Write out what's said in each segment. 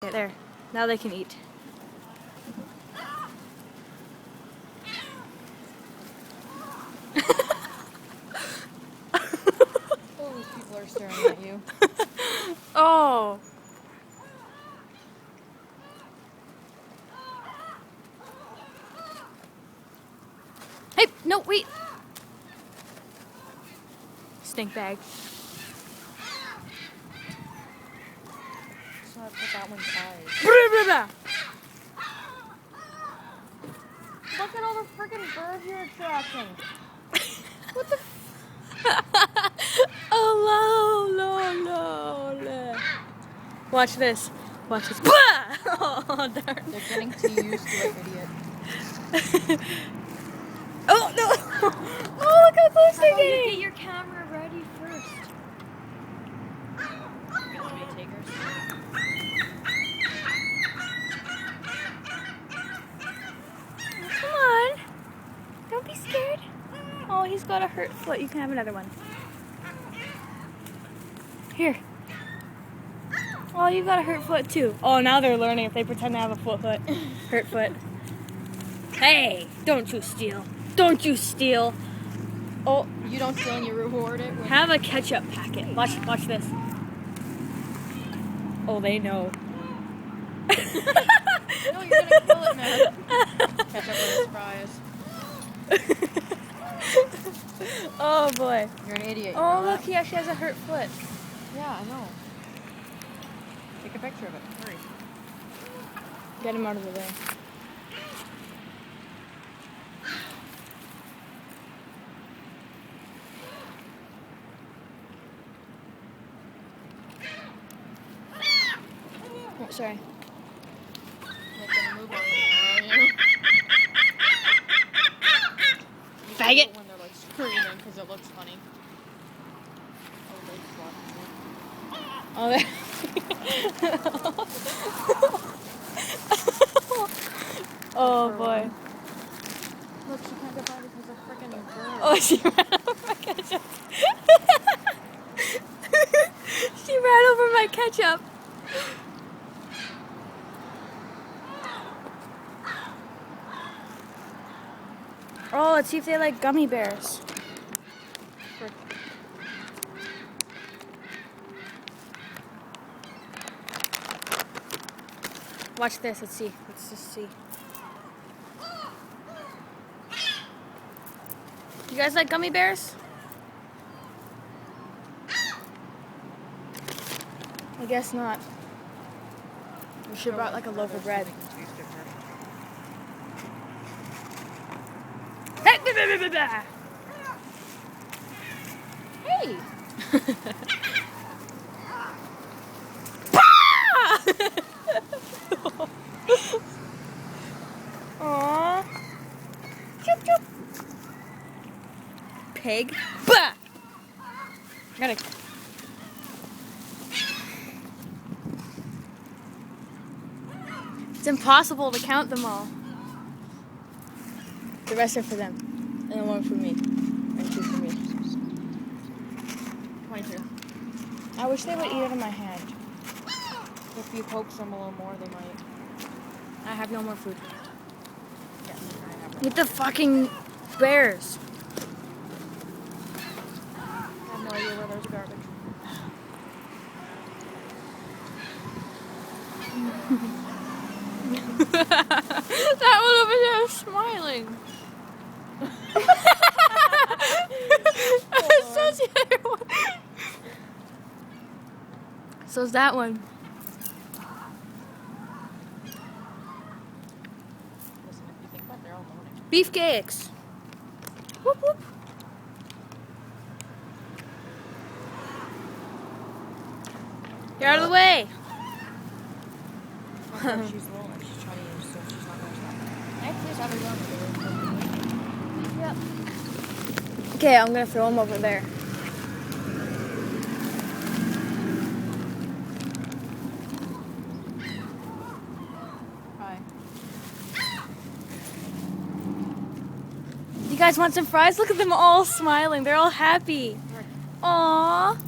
Okay, there. Now they can eat. All these people are staring at you. Oh. Hey, no, wait. Stink bag. So I put that one's eyes. Blah, blah, blah. Look at all the freaking birds you're attracting. What the Oh, no, no, no. Watch this. Watch this. Blah! Oh, darn. They're getting too used to it, idiot. Oh, no. Oh, look how close they're How about you getting. get your camera ready first? You want me to take her? Come on. Don't be scared. Oh, he's got a hurt foot. You can have another one. Here. Oh, you got a hurt foot too. Oh, now they're learning if they pretend to have a foot. Hurt foot. Hey, don't you steal. Don't you steal. Oh, You don't steal and you reward it. have a ketchup packet. Watch this. Oh, they know. No, you're gonna kill it, man. Catch up with his fries. Oh boy. You're an idiot. You Oh, know look, he actually has a hurt foot. that? Yeah, I know. Take a picture of it. Hurry. Get him out of the way. Oh, sorry. Not gonna move on there, are you? You Faggot. do it when they're like screaming because it looks funny. Oh, they Oh, oh boy. Look, she can't get by because of freaking bird. Oh, she ran over my ketchup. She ran over my ketchup. Oh, let's see if they like gummy bears. Watch this. Let's see. Let's just see. You guys like gummy bears? I guess not. We should have brought like a loaf of bread. Hey! Blah, blah, blah, blah, Hey! blah. Aww. Choop, choop. Pig. Bah! Gotta. It's impossible to count them all. The rest are for them. And then one for me. And two for me. 22. I wish they would eat out of my hand. If you coax them a little more, they might. I have no more food. Yeah, I have Eat the fucking bears. I have no idea where there's garbage. That one over there is smiling. So's the other one. So's that one. Listen, if you think about it, they're all moaning. Beefcakes. Whoop whoop. Get out of the way. She's low and she's Chinese, so she's not going to stop. Next, please have a gun. Yep. Okay, I'm gonna throw him over there. Hi. You guys want some fries? Look at them all smiling. They're all happy. Aww.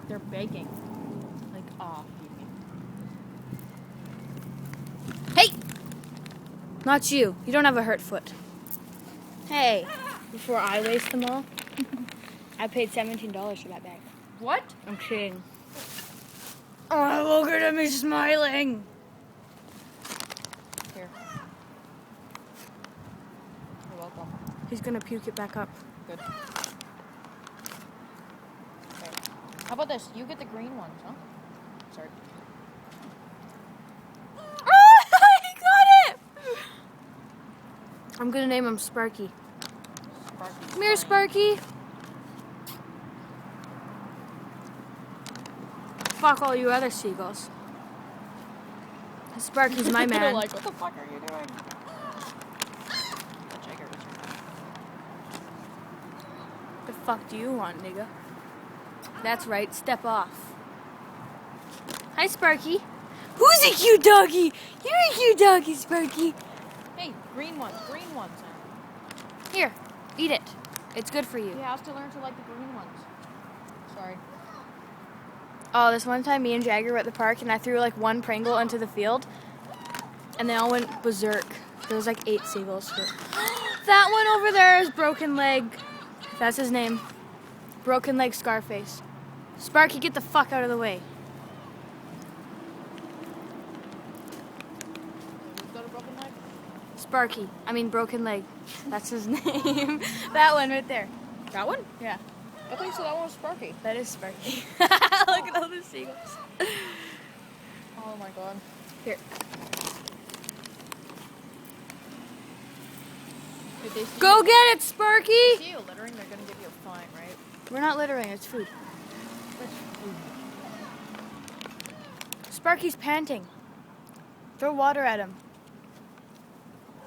They're begging. Like, aw, Not you. You don't have a hurt foot. Hey, before I waste them all, I paid $17 for that bag. What? I'm kidding. Oh, look at him, he's smiling. Here. You're welcome. He's gonna puke it back up. Good. Okay. How about this? You get the green ones, huh? Sorry. Oh, he got it! I'm gonna name him Sparky. Sparky. Come here, Sparky. Fuck all you other seagulls. Sparky's my They're man. like, what the fuck are you doing? The Jagger was The fuck do you want, nigga? That's right, step off. Hi, Sparky. Who's a cute doggy? You're a cute doggy, Sparky. Hey, green ones. Here, eat it. It's good for you. You have to learn to like the green ones. Sorry. Oh, this one time me and Jagger were at the park and I threw like one Pringle into the field and they all went berserk. There was like 8 seagulls. That one over there is Broken Leg. That's his name. Broken Leg Scarface. Sparky, get the fuck out of the way. Who's got a broken leg? Sparky. I mean Broken Leg. That's his name. That one right there. That one? Yeah. I thought you said that one was Sparky. That is Sparky. Look at all the seagulls. Oh my god. Here. If they see Go you, get it, Sparky! if they see you littering, they're gonna give you a fine, right? We're not littering, it's food. Sparky's panting. Throw water at him.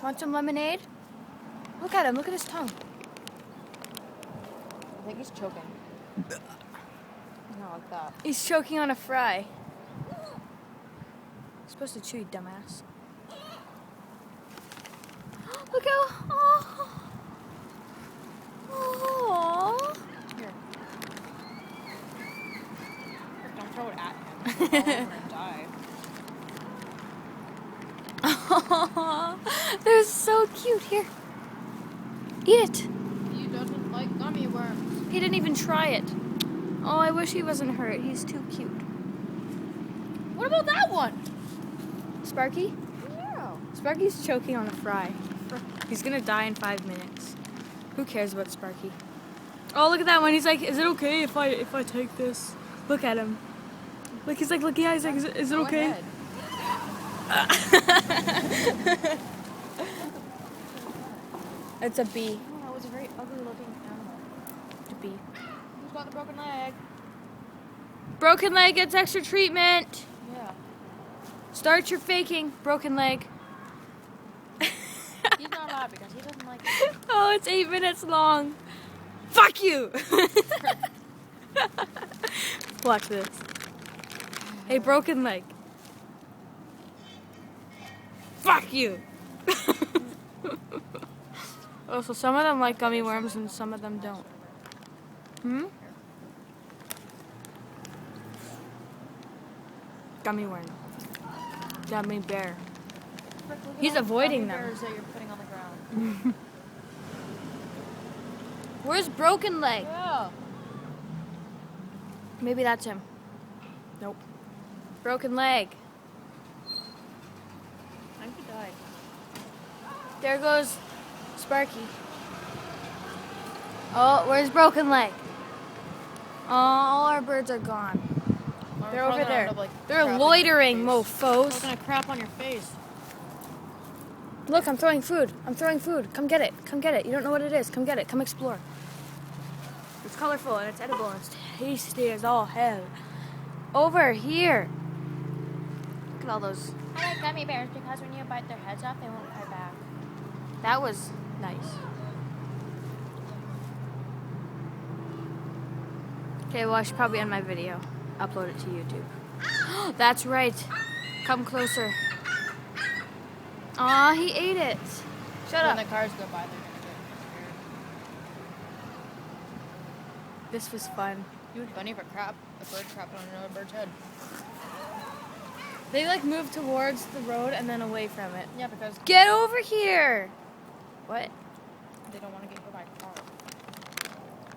Want some lemonade? Look at him, look at his tongue. I think he's choking. Not like that. He's choking on a fry. You're supposed to chew, you dumbass. Look how... Oh. Oh. Here. Don't throw it at him. He'll fall over and die. They're so cute. Here. Eat it. He doesn't like gummy worms. He didn't even try it. Oh, I wish he wasn't hurt. He's too cute. What about that one? Sparky? Yeah. Sparky's choking on a fry. He's gonna die in 5 minutes. Who cares about Sparky? Oh, look at that one. He's like, is it okay if I take this? Look at him. Look, he's like looking at. He's like, is it Go okay? ahead. It's a bee. Oh, that was a very ugly looking animal. It's a bee. Who's got the broken leg? Broken leg gets extra treatment. Yeah. Start your faking. Broken leg. He's not allowed because he doesn't like it. Oh, it's 8 minutes long. Fuck you. Watch this. Hey, broken leg. Fuck you. Oh, so some of them like gummy worms and some of them don't. Hmm? Gummy worm. Gummy bear. Frick, look at He's all the avoiding gummy them. bears that you're putting on the ground. Where's broken leg? Yeah. Maybe that's him. Nope. Broken leg. I think he died. There goes Sparky. Oh, where's broken leg? Oh, all our birds are gone. They're over there. They're loitering, I was mofos. gonna crap on your face. Look, I'm throwing food. I'm throwing food. Come get it. Come get it. You don't know what it is. Come get it. Come explore. It's colorful and it's edible and it's tasty as all hell. Over here. Look at all those. I like gummy bears because when you bite their heads off, they won't fight back. That was nice. Okay, well, I should probably end my video. Upload it to YouTube. That's right. Come closer. Aw, he ate it. Shut When up. the cars go by, they're gonna get scared. This was fun. Dude, funny if a bird crapped on another bird's head. They like move towards the road and then away from it. Yeah, because Get over here! What? they don't want to get hit by a car.